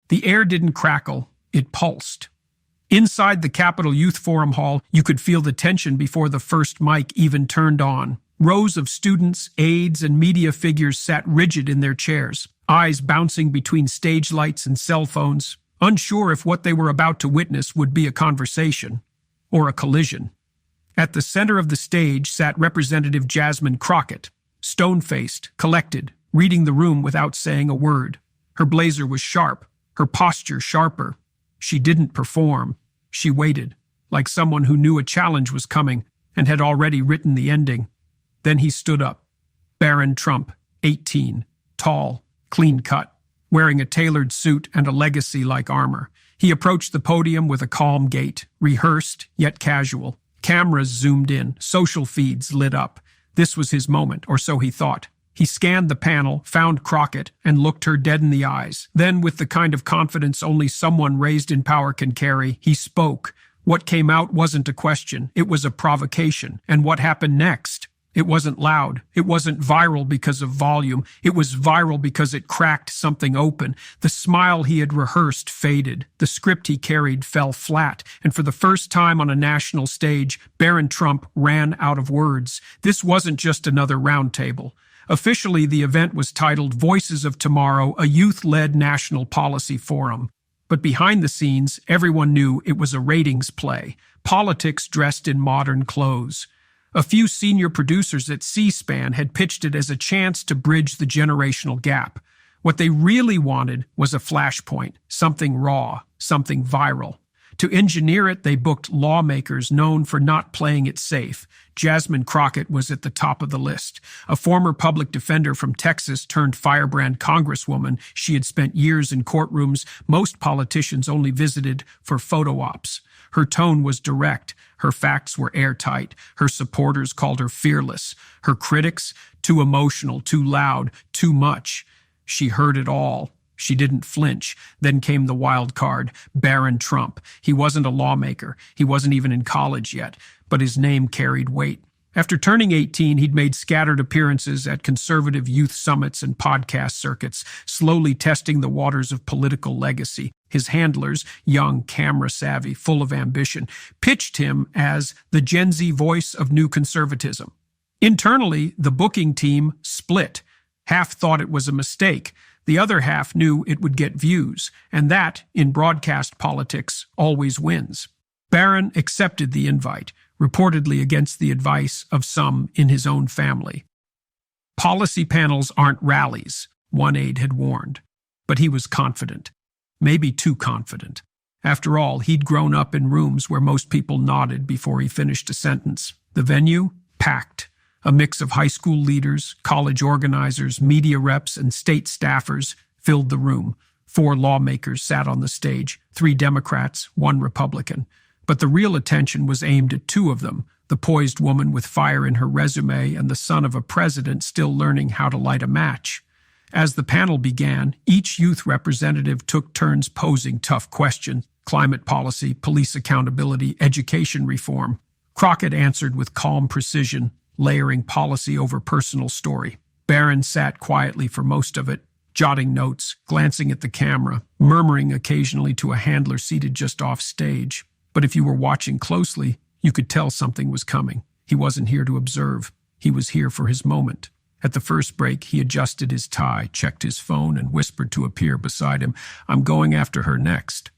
The air didn't crackle, it pulsed. Inside the Capitol Youth Forum Hall, you could feel the tension before the first mic even turned on. Rows of students, aides, and media figures sat rigid in their chairs, eyes bouncing between stage lights and cell phones, unsure if what they were about to witness would be a conversation or a collision. At the center of the stage sat Representative Jasmine Crockett, stone-faced, collected, reading the room without saying a word. Her blazer was sharp, her posture sharper. She didn't perform. She waited, like someone who knew a challenge was coming and had already written the ending. Then he stood up. Barron Trump, 18, tall, clean-cut, wearing a tailored suit and a legacy-like armor. He approached the podium with a calm gait, rehearsed yet casual. Cameras zoomed in, social feeds lit up. This was his moment, or so he thought. He scanned the panel, found Crockett, and looked her dead in the eyes. Then, with the kind of confidence only someone raised in power can carry, he spoke. What came out wasn't a question, it was a provocation. And what happened next? It wasn't loud. It wasn't viral because of volume. It was viral because it cracked something open. The smile he had rehearsed faded. The script he carried fell flat. And for the first time on a national stage, Barron Trump ran out of words. This wasn't just another roundtable. Officially, the event was titled Voices of Tomorrow, a youth-led national policy forum. But behind the scenes, everyone knew it was a ratings play. Politics dressed in modern clothes. A few senior producers at C-SPAN had pitched it as a chance to bridge the generational gap. What they really wanted was a flashpoint, something raw, something viral. To engineer it, they booked lawmakers known for not playing it safe. Jasmine Crockett was at the top of the list. A former public defender from Texas turned firebrand congresswoman. She had spent years in courtrooms most politicians only visited for photo ops. Her tone was direct. Her facts were airtight. Her supporters called her fearless. Her critics, too emotional, too loud, too much. She heard it all. She didn't flinch. Then came the wild card, Barron Trump. He wasn't a lawmaker. He wasn't even in college yet, but his name carried weight. After turning 18, he'd made scattered appearances at conservative youth summits and podcast circuits, slowly testing the waters of political legacy. His handlers, young, camera-savvy, full of ambition, pitched him as the Gen Z voice of new conservatism. Internally, the booking team split. Half thought it was a mistake. The other half knew it would get views, and that, in broadcast politics, always wins. Barron accepted the invite, reportedly against the advice of some in his own family. Policy panels aren't rallies, one aide had warned. But he was confident. Maybe too confident. After all, he'd grown up in rooms where most people nodded before he finished a sentence. The venue? Packed. A mix of high school leaders, college organizers, media reps, and state staffers filled the room. 4 lawmakers sat on the stage, 3 Democrats, 1 Republican. But the real attention was aimed at 2 of them, the poised woman with fire in her resume and the son of a president still learning how to light a match. As the panel began, each youth representative took turns posing tough questions: climate policy, police accountability, education reform. Crockett answered with calm precision, layering policy over personal story. Barron sat quietly for most of it, jotting notes, glancing at the camera, murmuring occasionally to a handler seated just off stage. But if you were watching closely, you could tell something was coming. He wasn't here to observe. He was here for his moment. At the first break, he adjusted his tie, checked his phone, and whispered to a peer beside him, "I'm going after her next."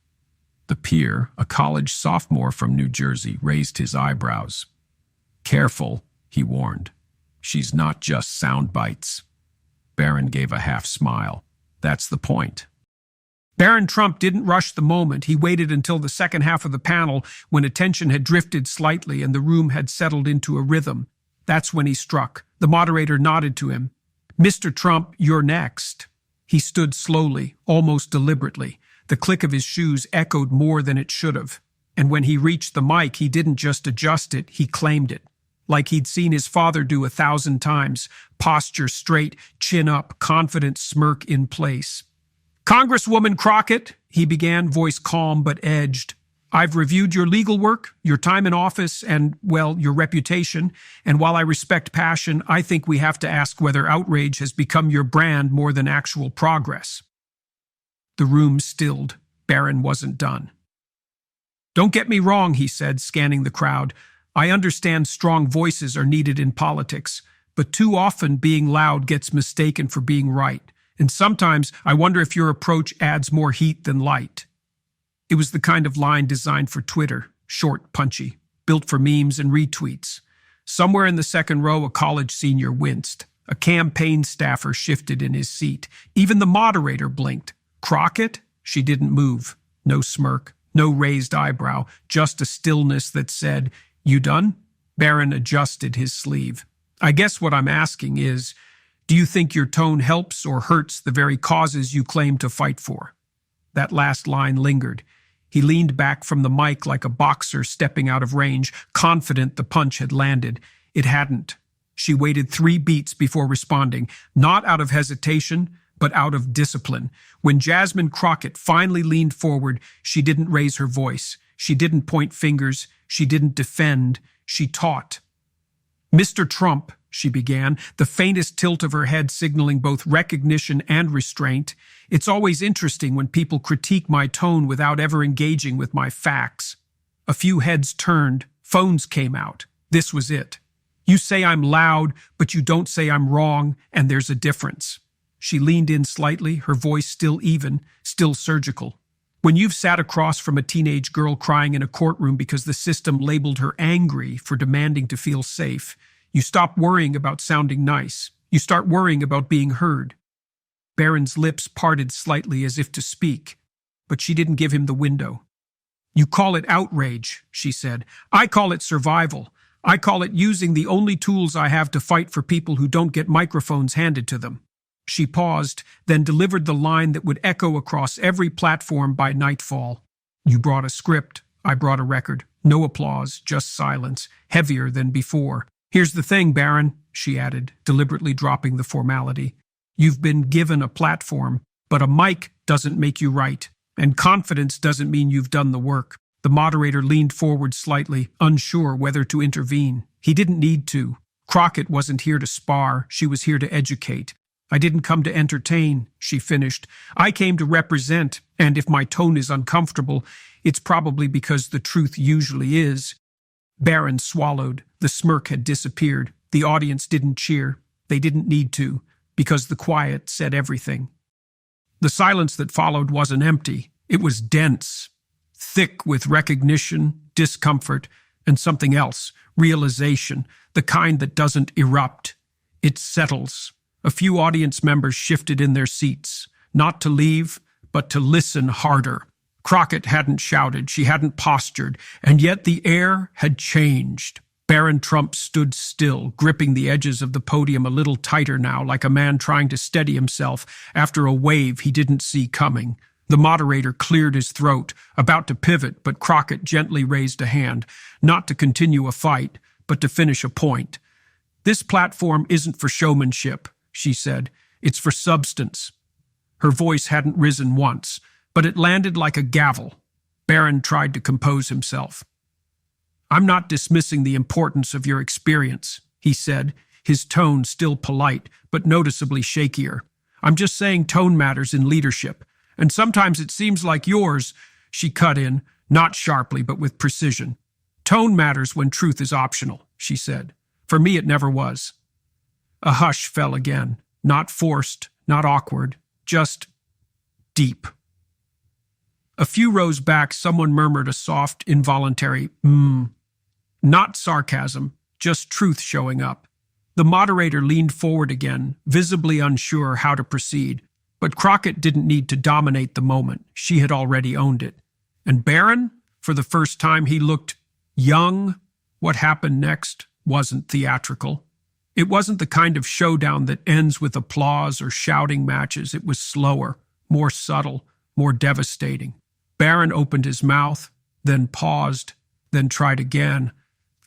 The peer, a college sophomore from New Jersey, raised his eyebrows. "Careful," he warned. "She's not just sound bites." Barron gave a half smile. "That's the point." Barron Trump didn't rush the moment. He waited until the second half of the panel, when attention had drifted slightly and the room had settled into a rhythm. That's when he struck. The moderator nodded to him. "Mr. Trump, you're next." He stood slowly, almost deliberately. The click of his shoes echoed more than it should have. And when he reached the mic, he didn't just adjust it, he claimed it. Like he'd seen his father do 1,000 times. Posture straight, chin up, confident smirk in place. "Congresswoman Crockett," he began, voice calm but edged, "I've reviewed your legal work, your time in office, and, well, your reputation. And while I respect passion, I think we have to ask whether outrage has become your brand more than actual progress." The room stilled. Barron wasn't done. "Don't get me wrong," he said, scanning the crowd. "I understand strong voices are needed in politics, but too often being loud gets mistaken for being right. And sometimes I wonder if your approach adds more heat than light." It was the kind of line designed for Twitter, short, punchy, built for memes and retweets. Somewhere in the second row, a college senior winced. A campaign staffer shifted in his seat. Even the moderator blinked. Crockett? She didn't move. No smirk, no raised eyebrow, just a stillness that said, "You done?" Barron adjusted his sleeve. "I guess what I'm asking is, do you think your tone helps or hurts the very causes you claim to fight for?" That last line lingered. He leaned back from the mic like a boxer stepping out of range, confident the punch had landed. It hadn't. She waited 3 beats before responding, not out of hesitation, but out of discipline. When Jasmine Crockett finally leaned forward, she didn't raise her voice. She didn't point fingers. She didn't defend. She taught. "Mr. Trump," she began, the faintest tilt of her head signaling both recognition and restraint. "It's always interesting when people critique my tone without ever engaging with my facts." A few heads turned. Phones came out. This was it. "You say I'm loud, but you don't say I'm wrong, and there's a difference." She leaned in slightly, her voice still even, still surgical. "When you've sat across from a teenage girl crying in a courtroom because the system labeled her angry for demanding to feel safe, you stop worrying about sounding nice. You start worrying about being heard." Barron's lips parted slightly as if to speak, but she didn't give him the window. "You call it outrage," she said. "I call it survival. I call it using the only tools I have to fight for people who don't get microphones handed to them." She paused, then delivered the line that would echo across every platform by nightfall. "You brought a script. I brought a record. No applause, just silence, heavier than before. Here's the thing, Barron," she added, deliberately dropping the formality. "You've been given a platform, but a mic doesn't make you right, and confidence doesn't mean you've done the work." The moderator leaned forward slightly, unsure whether to intervene. He didn't need to. Crockett wasn't here to spar. She was here to educate. "I didn't come to entertain," she finished. "I came to represent, and if my tone is uncomfortable, it's probably because the truth usually is." Barron swallowed. The smirk had disappeared. The audience didn't cheer. They didn't need to, because the quiet said everything. The silence that followed wasn't empty. It was dense, thick with recognition, discomfort, and something else, realization, the kind that doesn't erupt. It settles. A few audience members shifted in their seats, not to leave, but to listen harder. Crockett hadn't shouted, she hadn't postured, and yet the air had changed. Barron Trump stood still, gripping the edges of the podium a little tighter now, like a man trying to steady himself after a wave he didn't see coming. The moderator cleared his throat, about to pivot, but Crockett gently raised a hand, not to continue a fight, but to finish a point. "This platform isn't for showmanship," she said. "It's for substance." Her voice hadn't risen once, but it landed like a gavel. Barron tried to compose himself. "I'm not dismissing the importance of your experience," he said, his tone still polite, but noticeably shakier. "I'm just saying tone matters in leadership. And sometimes it seems like yours," she cut in, not sharply but with precision. "Tone matters when truth is optional," she said. "For me, it never was." A hush fell again, not forced, not awkward, just deep. A few rows back, someone murmured a soft, involuntary Not sarcasm, just truth showing up. The moderator leaned forward again, visibly unsure how to proceed. But Crockett didn't need to dominate the moment. She had already owned it. And Barron? For the first time, he looked young. What happened next wasn't theatrical. It wasn't the kind of showdown that ends with applause or shouting matches. It was slower, more subtle, more devastating. Barron opened his mouth, then paused, then tried again.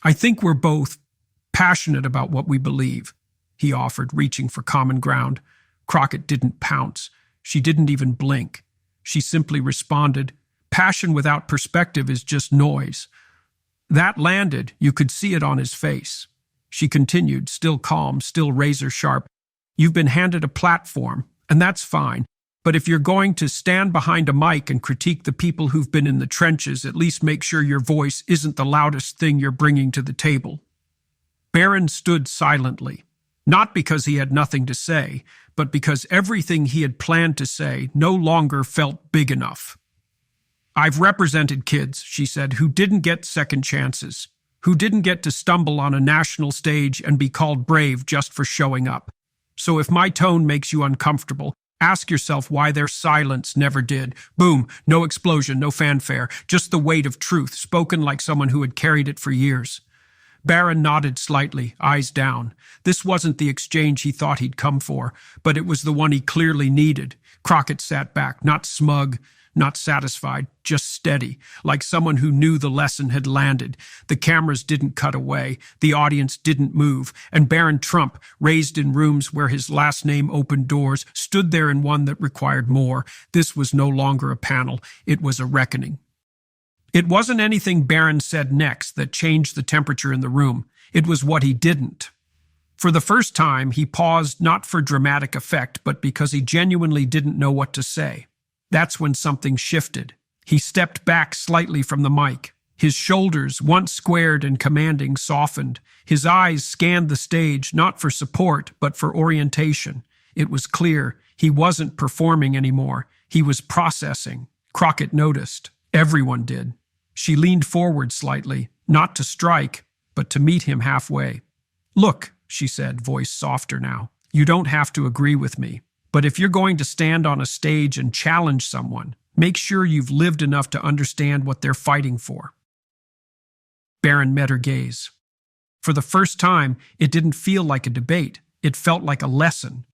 "I think we're both passionate about what we believe," he offered, reaching for common ground. Crockett didn't pounce. She didn't even blink. She simply responded, "Passion without perspective is just noise." That landed. You could see it on his face. She continued, still calm, still razor-sharp. "You've been handed a platform, and that's fine. But if you're going to stand behind a mic and critique the people who've been in the trenches, at least make sure your voice isn't the loudest thing you're bringing to the table." Barron stood silently, not because he had nothing to say, but because everything he had planned to say no longer felt big enough. "I've represented kids," she said, "who didn't get second chances, who didn't get to stumble on a national stage and be called brave just for showing up. So if my tone makes you uncomfortable, ask yourself why their silence never did. Boom, no explosion, no fanfare, just the weight of truth, spoken like someone who had carried it for years." Barron nodded slightly, eyes down. This wasn't the exchange he thought he'd come for, but it was the one he clearly needed. Crockett sat back, not smug, not satisfied, just steady, like someone who knew the lesson had landed. The cameras didn't cut away, the audience didn't move, and Barron Trump, raised in rooms where his last name opened doors, stood there in one that required more. This was no longer a panel, it was a reckoning. It wasn't anything Barron said next that changed the temperature in the room. It was what he didn't. For the first time, he paused not for dramatic effect, but because he genuinely didn't know what to say. That's when something shifted. He stepped back slightly from the mic. His shoulders, once squared and commanding, softened. His eyes scanned the stage, not for support, but for orientation. It was clear he wasn't performing anymore. He was processing. Crockett noticed. Everyone did. She leaned forward slightly, not to strike, but to meet him halfway. "Look," she said, voice softer now, "you don't have to agree with me. But if you're going to stand on a stage and challenge someone, make sure you've lived enough to understand what they're fighting for." Barron met her gaze. For the first time, it didn't feel like a debate. It felt like a lesson.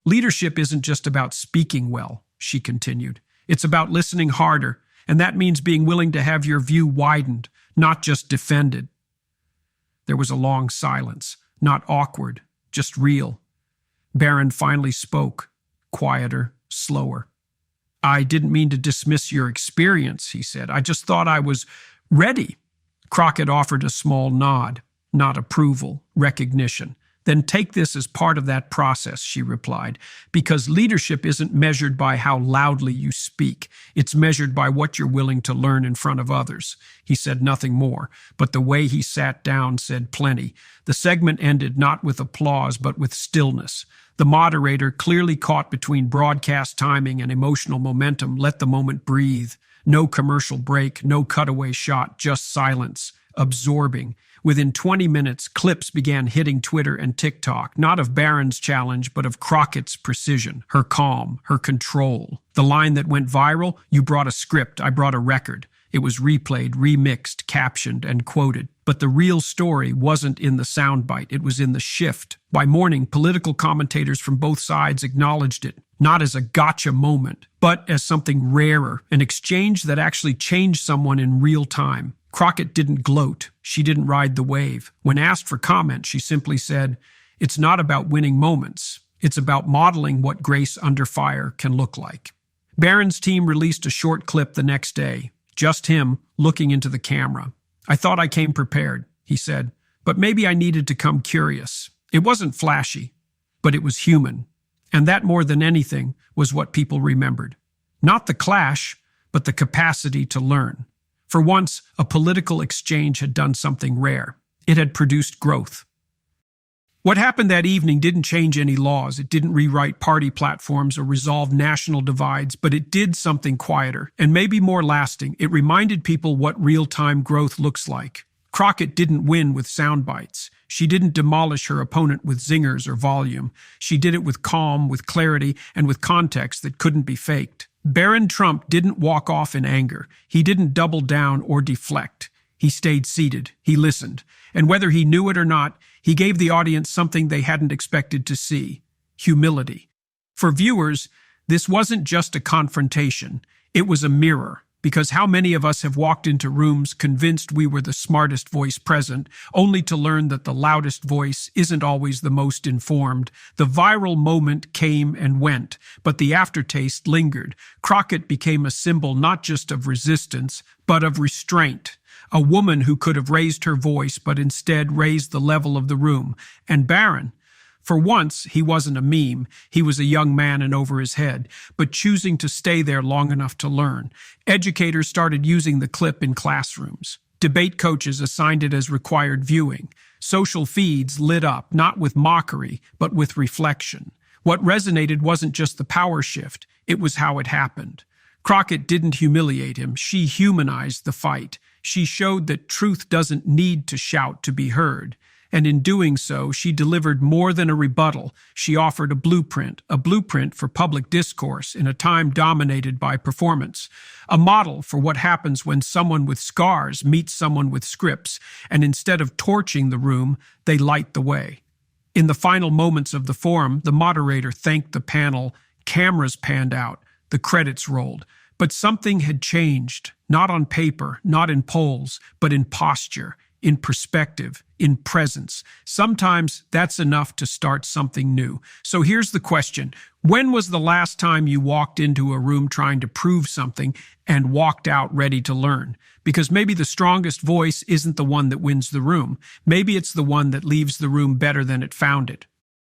"Leadership isn't just about speaking well," she continued. "It's about listening harder, and that means being willing to have your view widened, not just defended." There was a long silence, not awkward, just real. Barron finally spoke, quieter, slower. "I didn't mean to dismiss your experience," he said. "I just thought I was ready." Crockett offered a small nod, not approval, recognition. "Then take this as part of that process," she replied, "because leadership isn't measured by how loudly you speak. It's measured by what you're willing to learn in front of others." He said nothing more, but the way he sat down said plenty. The segment ended not with applause, but with stillness. The moderator, clearly caught between broadcast timing and emotional momentum, let the moment breathe. No commercial break, no cutaway shot, just silence, absorbing. Within 20 minutes, clips began hitting Twitter and TikTok, not of Barron's challenge, but of Crockett's precision, her calm, her control. The line that went viral, "You brought a script, I brought a record." It was replayed, remixed, captioned, and quoted. But the real story wasn't in the soundbite, it was in the shift. By morning, political commentators from both sides acknowledged it, not as a gotcha moment, but as something rarer, an exchange that actually changed someone in real time. Crockett didn't gloat. She didn't ride the wave. When asked for comment, she simply said, "It's not about winning moments. It's about modeling what grace under fire can look like." Barron's team released a short clip the next day, just him looking into the camera. "I thought I came prepared," he said, "but maybe I needed to come curious." It wasn't flashy, but it was human. And that, more than anything, was what people remembered. Not the clash, but the capacity to learn. For once, a political exchange had done something rare. It had produced growth. What happened that evening didn't change any laws. It didn't rewrite party platforms or resolve national divides, but it did something quieter and maybe more lasting. It reminded people what real-time growth looks like. Crockett didn't win with sound bites. She didn't demolish her opponent with zingers or volume. She did it with calm, with clarity, and with context that couldn't be faked. Barron Trump didn't walk off in anger. He didn't double down or deflect. He stayed seated. He listened. And whether he knew it or not, he gave the audience something they hadn't expected to see: humility. For viewers, this wasn't just a confrontation. It was a mirror. Because how many of us have walked into rooms convinced we were the smartest voice present, only to learn that the loudest voice isn't always the most informed? The viral moment came and went, but the aftertaste lingered. Crockett became a symbol not just of resistance, but of restraint. A woman who could have raised her voice, but instead raised the level of the room. And Barron, For once, he wasn't a meme. He was a young man and over his head, but choosing to stay there long enough to learn. Educators started using the clip in classrooms. Debate coaches assigned it as required viewing. Social feeds lit up, not with mockery, but with reflection. What resonated wasn't just the power shift, it was how it happened. Crockett didn't humiliate him, she humanized the fight. She showed that truth doesn't need to shout to be heard. And in doing so, she delivered more than a rebuttal. She offered a blueprint for public discourse in a time dominated by performance, a model for what happens when someone with scars meets someone with scripts, and instead of torching the room, they light the way. In the final moments of the forum, the moderator thanked the panel, cameras panned out, the credits rolled. But something had changed, not on paper, not in polls, but in posture, in perspective, in presence. Sometimes that's enough to start something new. So here's the question. When was the last time you walked into a room trying to prove something and walked out ready to learn? Because maybe the strongest voice isn't the one that wins the room. Maybe it's the one that leaves the room better than it found it.